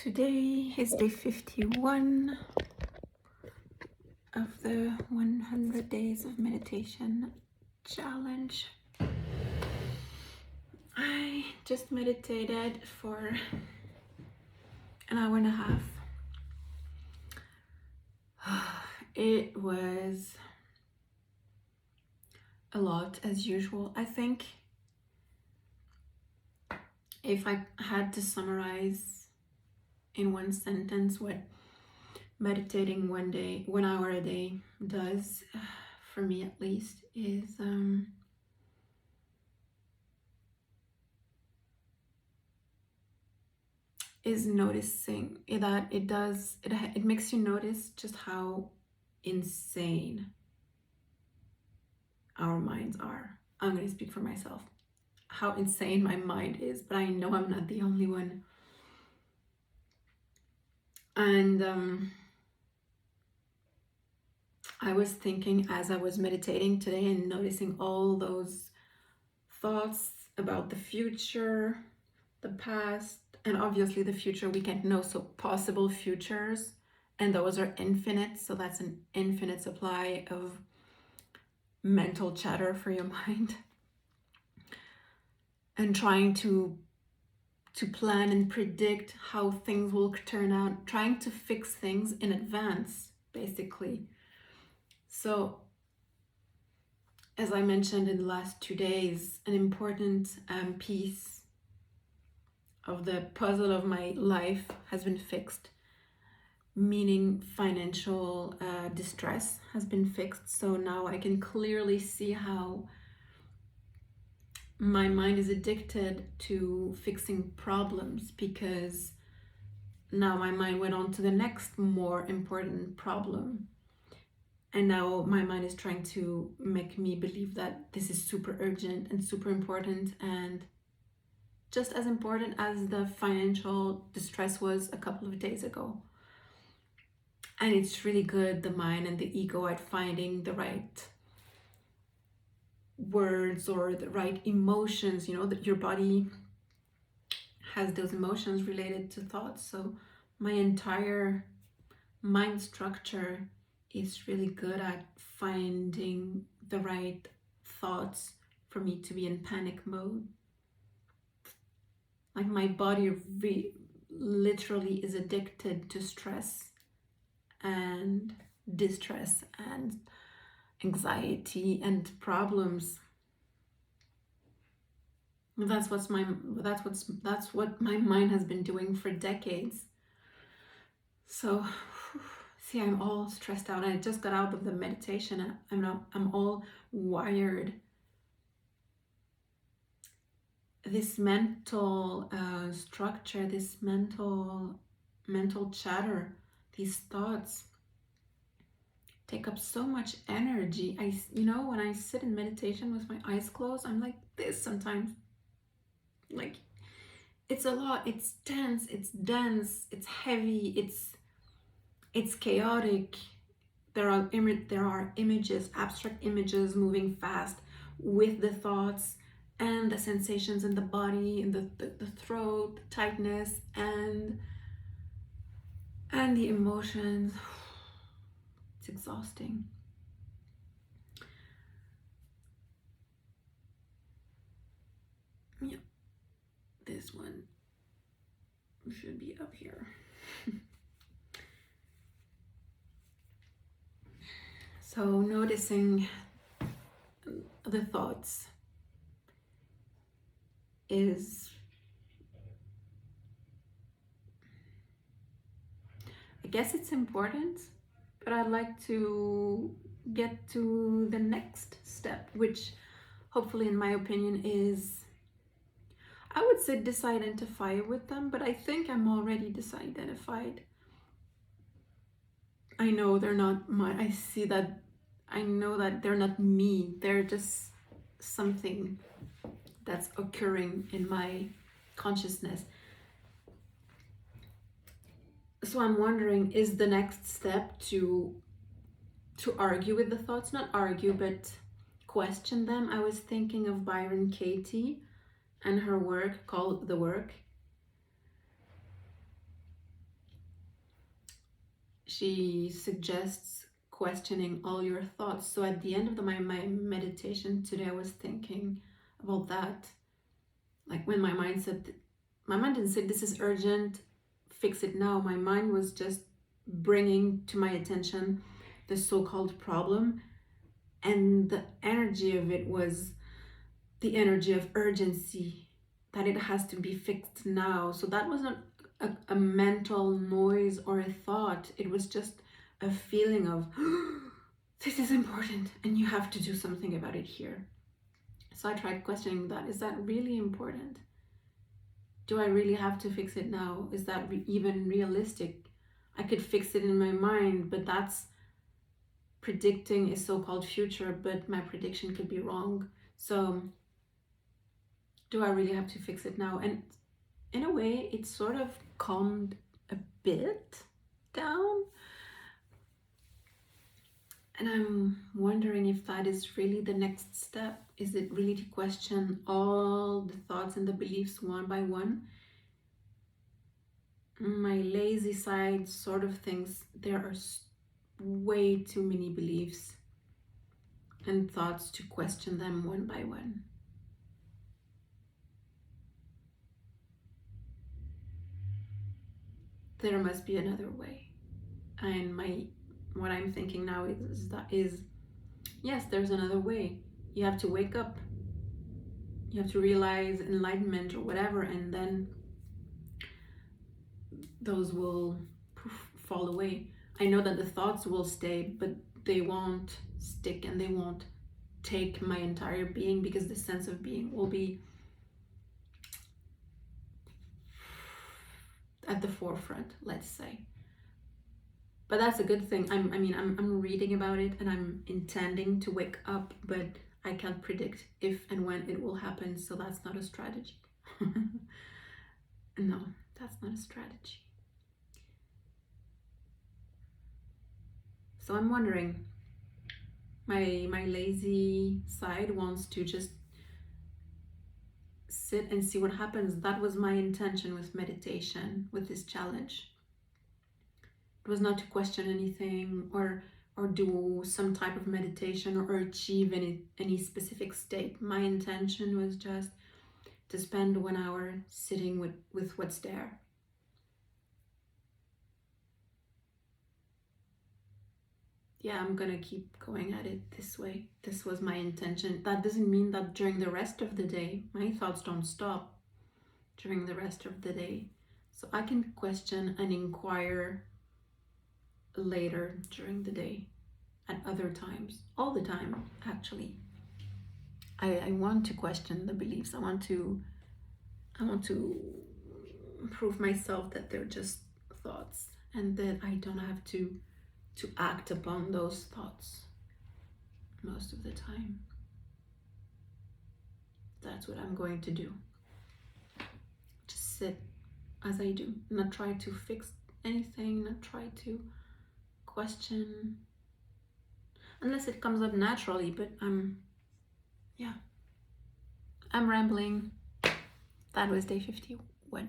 Today is day 51 of the 100 days of meditation challenge. I just meditated for an hour and a half. It was a lot as usual. I think if I had to summarize in one sentence what meditating 1 hour a day does, for me at least, is noticing that it makes you notice just how insane our minds are. I'm going to speak for myself. How insane my mind is, but I know I'm not the only one. And I was thinking as I was meditating today and noticing all those thoughts about the future, the past, and obviously the future we can't know, so possible futures, and those are infinite, so that's an infinite supply of mental chatter for your mind. And trying to plan and predict how things will turn out, trying to fix things in advance, basically. So, as I mentioned in the last 2 days, an important piece of the puzzle of my life has been fixed, meaning financial distress has been fixed. So now I can clearly see how my mind is addicted to fixing problems, because now my mind went on to the next more important problem. And now my mind is trying to make me believe that this is super urgent and super important, and just as important as the financial distress was a couple of days ago. And it's really good, the mind and the ego, at finding the right words or the right emotions, that your body has those emotions related to thoughts. So my entire mind structure is really good at finding the right thoughts for me to be in panic mode. Like my body literally is addicted to stress and distress and anxiety and problems. That's what my mind has been doing for decades. So see, I'm all stressed out. I just got out of the meditation. I'm all wired. This mental structure, this mental chatter, these thoughts take up so much energy. When I sit in meditation with my eyes closed, I'm like this sometimes. Like, it's a lot. It's tense. It's dense. It's heavy. It's chaotic. There are images, abstract images moving fast with the thoughts and the sensations in the body, in the throat, the tightness, and the emotions. It's exhausting. Yeah, this one should be up here. So noticing the thoughts is, I guess it's important, but I'd like to get to the next step, which hopefully, in my opinion, is, I would say, disidentify with them, but I think I'm already disidentified. I know they're not I know that they're not me. They're just something that's occurring in my consciousness. So I'm wondering, is the next step to argue with the thoughts? Not argue, but question them. I was thinking of Byron Katie and her work called The Work. she suggests questioning all your thoughts. So at the end of my meditation today, I was thinking about that. Like when my mind didn't say this is urgent, fix it now. My mind was just bringing to my attention the so-called problem, and the energy of it was the energy of urgency, that it has to be fixed now. So that wasn't a mental noise or a thought. It was just a feeling of this is important and you have to do something about it here. So I tried questioning that. Is that really important? Do I really have to fix it now? Is that even realistic? I could fix it in my mind, but that's predicting a so-called future, but my prediction could be wrong. So do I really have to fix it now? And in a way, it sort of calmed a bit down. And I'm wondering if that is really the next step. Is it really to question all the thoughts and the beliefs one by one? My lazy side sort of thinks there are way too many beliefs and thoughts to question them one by one. There must be another way. And what I'm thinking now is yes, there's another way. You have to wake up. You have to realize enlightenment or whatever, and then those will fall away. I know that the thoughts will stay, but they won't stick and they won't take my entire being, because the sense of being will be at the forefront, let's say. But that's a good thing. I'm reading about it and I'm intending to wake up, but I can't predict if and when it will happen, so that's not a strategy. No, that's not a strategy. So I'm wondering, my lazy side wants to just sit and see what happens. That was my intention with meditation, with this challenge. It was not to question anything or do some type of meditation or achieve any specific state. My intention was just to spend 1 hour sitting with what's there. Yeah, I'm gonna keep going at it this way. This was my intention. That doesn't mean that during the rest of the day, my thoughts don't stop during the rest of the day. So I can question and inquire later during the day, at other times, all the time, actually. I want to question the beliefs. I want to prove myself that they're just thoughts and that I don't have to act upon those thoughts most of the time. That's what I'm going to do. Just sit as I do, not try to fix anything, not try to question, unless it comes up naturally. But I'm rambling. That was day 51.